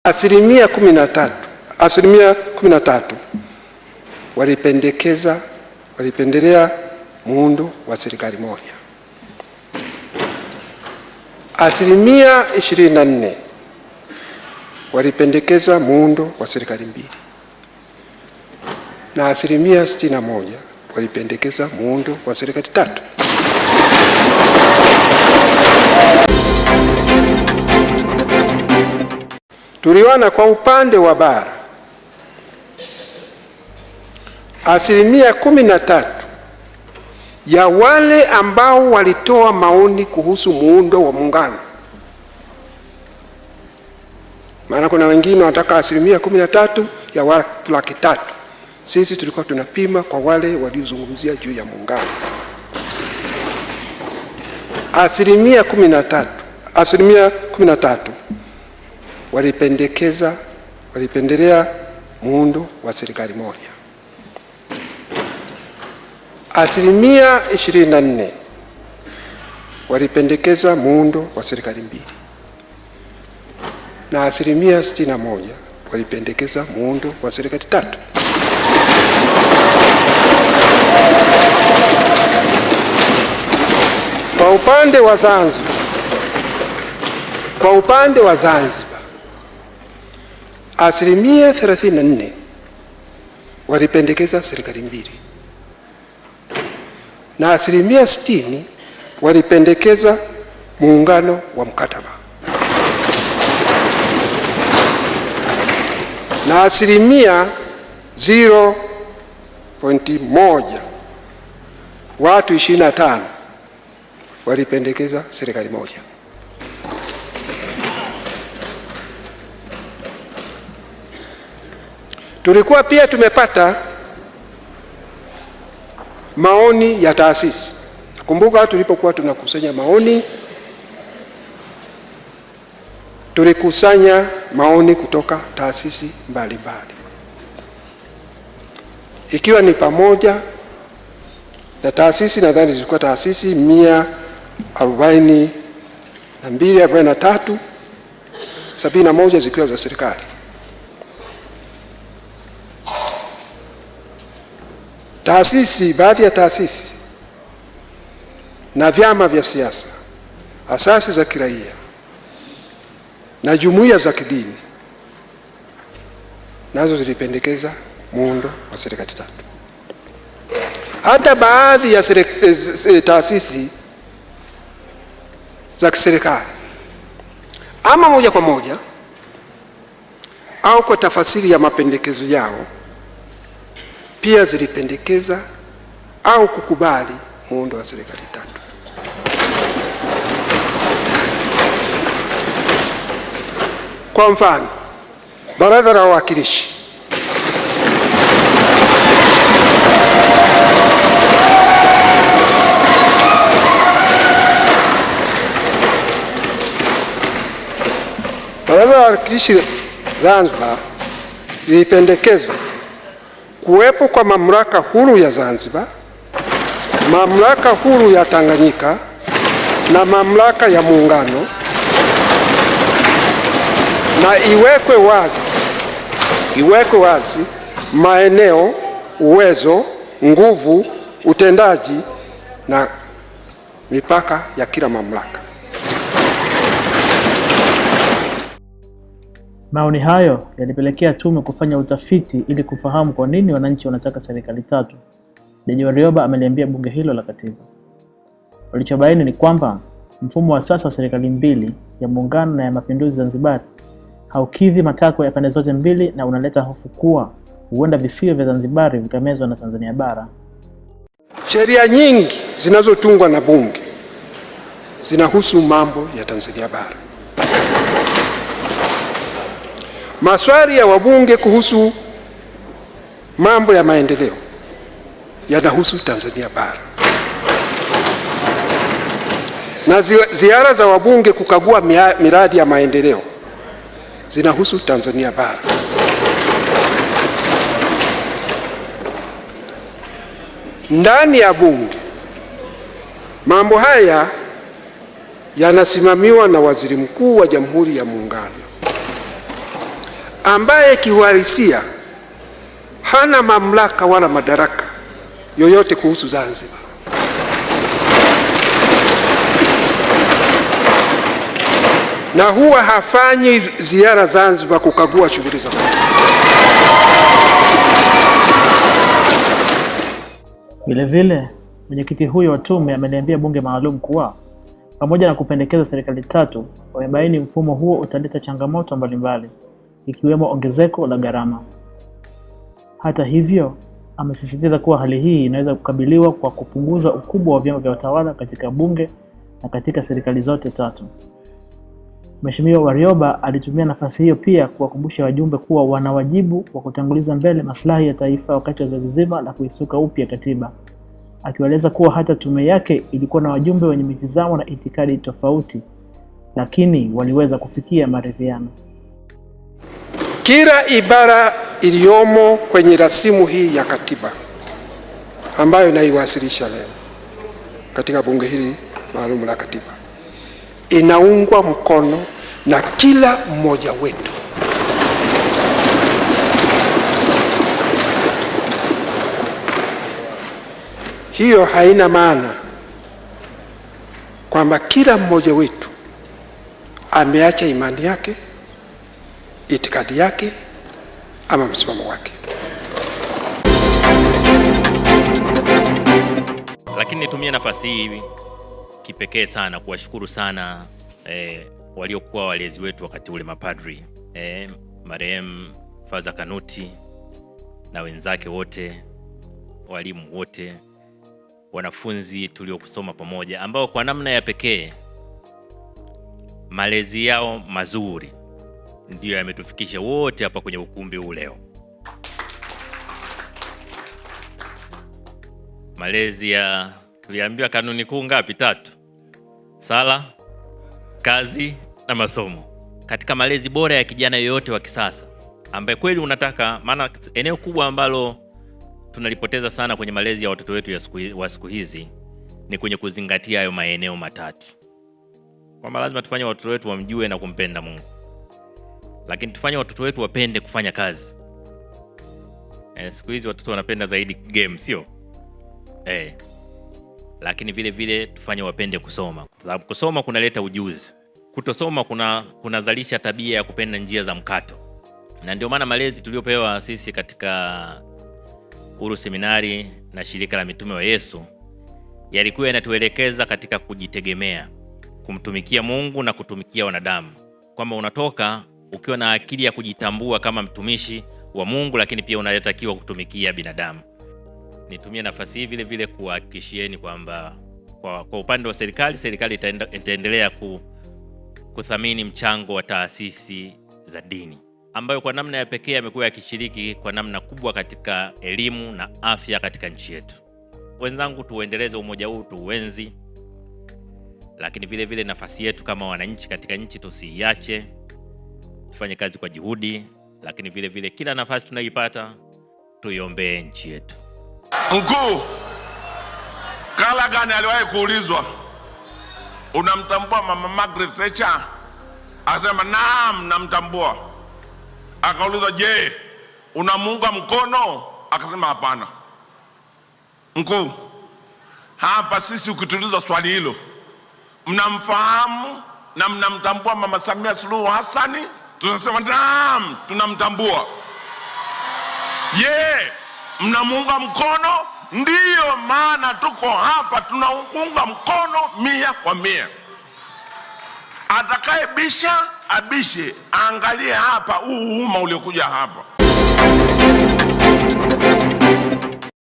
Asilimia 13 walipendelea muundo wa serikali moja. Asilimia 24 walipendekeza muundo wa serikali mbili, na asilimia 61 walipendekeza muundo wa serikali tatu. Tuliona kwa upande wa bara, asilimia 13 ya wale ambao walitoa maoni kuhusu muundo wa muungano, maana kuna wengine wanataka asilimia 13 ya watu 300,000. Sisi tulikuwa tunapima kwa wale waliozungumzia juu ya muungano. Asilimia 13 walipendelea muundo wa serikali moja. Asilimia 24 walipendekeza muundo wa serikali mbili, na asilimia 61 walipendekeza muundo wa serikali tatu. Kwa upande wa Zanzibar, asilimia 34 walipendekeza serikali mbili, na asilimia 60 walipendekeza muungano wa mkataba, na asilimia 0.1 watu 25 walipendekeza serikali moja. Tulikuwa pia tumepata maoni ya taasisi. Nakumbuka tulipokuwa tunakusanya maoni, tulikusanya maoni kutoka taasisi mbalimbali, ikiwa ni pamoja na taasisi, nadhani zilikuwa taasisi 142, 43, 71 zikiwa za serikali. Baadhi ya taasisi na vyama vya siasa, asasi za kiraia na jumuiya za kidini nazo zilipendekeza muundo wa serikali tatu. Hata baadhi ya taasisi za kiserikali, ama moja kwa moja au kwa tafasiri ya mapendekezo yao, pia zilipendekeza au kukubali muundo wa serikali tatu. Kwa mfano, Baraza la Wawakilishi Zanzibar lilipendekeza kuwepo kwa mamlaka huru ya Zanzibar, mamlaka huru ya Tanganyika na mamlaka ya muungano, na iwekwe wazi maeneo, uwezo, nguvu, utendaji na mipaka ya kila mamlaka. Maoni hayo yalipelekea tume kufanya utafiti ili kufahamu kwa nini wananchi wanataka serikali tatu. Jaji Warioba ameliambia bunge hilo la katiba. Walichobaini ni kwamba mfumo wa sasa wa serikali mbili, ya muungano na ya mapinduzi Zanzibar, haukidhi matakwa ya pande zote mbili na unaleta hofu kuwa huenda visiwa vya Zanzibar vikamezwa na Tanzania bara. Sheria nyingi zinazotungwa na bunge zinahusu mambo ya Tanzania bara. Maswali ya wabunge kuhusu mambo ya maendeleo yanahusu Tanzania bara, na ziara za wabunge kukagua miradi ya maendeleo zinahusu Tanzania bara. Ndani ya bunge, mambo haya yanasimamiwa na Waziri Mkuu wa Jamhuri ya Muungano. ambaye kiuhalisia hana mamlaka wala madaraka yoyote kuhusu Zanzibar. Na huwa hafanyi ziara Zanzibar kukagua shughuli za Vilevile, mwenyekiti huyo wa tume ameliambia bunge maalum kuwa pamoja na kupendekeza serikali tatu, wamebaini mfumo huo utaleta changamoto mbalimbali ikiwemo ongezeko la gharama. Hata hivyo, amesisitiza kuwa hali hii inaweza kukabiliwa kwa kupunguza ukubwa wa vyama vya utawala katika bunge na katika serikali zote tatu. Mheshimiwa Warioba alitumia nafasi hiyo pia kuwakumbusha wajumbe kuwa wana wajibu wa kutanguliza mbele maslahi ya taifa wakati wa zoezi zima la kuisuka upya katiba, akiwaeleza kuwa hata tume yake ilikuwa na wajumbe wenye mitazamo na itikadi tofauti, lakini waliweza kufikia maridhiano. Kila ibara iliyomo kwenye rasimu hii ya katiba ambayo naiwasilisha leo katika bunge hili maalum la katiba inaungwa mkono na kila mmoja wetu. Hiyo haina maana kwamba kila mmoja wetu ameacha imani yake, itikadi yake ama msimamo wake. Lakini nitumie nafasi hii kipekee sana kuwashukuru sana waliokuwa walezi wetu wakati ule, mapadri marehemu Father Kanuti na wenzake wote, walimu wote, wanafunzi tuliokusoma pamoja, ambao kwa namna ya pekee malezi yao mazuri ndiyo yametufikisha wote hapa kwenye ukumbi huu leo. Malezi ya, tuliambiwa kanuni kuu ngapi? 3: sala, kazi na masomo. Katika malezi bora ya kijana yoyote wa kisasa ambaye kweli unataka, maana eneo kubwa ambalo tunalipoteza sana kwenye malezi ya watoto wetu wa siku hizi ni kwenye kuzingatia hayo maeneo matatu. Kwamba lazima tufanye watoto wetu wamjue na kumpenda Mungu, lakini tufanye watoto wetu wapende kufanya kazi. Siku hizi watoto wanapenda zaidi game, sio? Lakini vile vile tufanye wapende kusoma, kwa sababu kusoma kunaleta ujuzi. Kutosoma kunazalisha tabia ya kupenda njia za mkato. Na ndio maana malezi tuliopewa sisi katika Uru Seminari na Shirika la Mitume wa Yesu yalikuwa yanatuelekeza katika kujitegemea, kumtumikia Mungu na kutumikia wanadamu. Kwamba unatoka ukiwa na akili ya kujitambua kama mtumishi wa Mungu, lakini pia unatakiwa kutumikia binadamu. Nitumie nafasi hii vile vile kuhakikishieni kwamba kwa upande wa serikali itaendelea kuthamini mchango wa taasisi za dini ambayo kwa namna ya pekee yamekuwa yakishiriki kwa namna kubwa katika elimu na afya katika nchi yetu. Wenzangu, tuendeleze umoja huu, tuuenzi, lakini vile vile nafasi yetu kama wananchi katika nchi tusiiache, tufanye kazi kwa juhudi, lakini vile vile kila nafasi tunaipata tuiombee nchi yetu. Mkuu Callaghan aliwahi kuulizwa, unamtambua Mama Margaret Thatcher? Akasema naam, namtambua. Akaulizwa, je, unamuunga mkono? Akasema hapana. Mkuu, hapa sisi ukituliza swali hilo, mnamfahamu na mnamtambua Mama Samia Suluhu Hassan? Tunasema naam, tunamtambua. Je, mnamuunga mkono? Ndiyo maana tuko hapa, tunaunga mkono 100%. Atakaye bisha abishe, angalie hapa umma uliokuja hapa.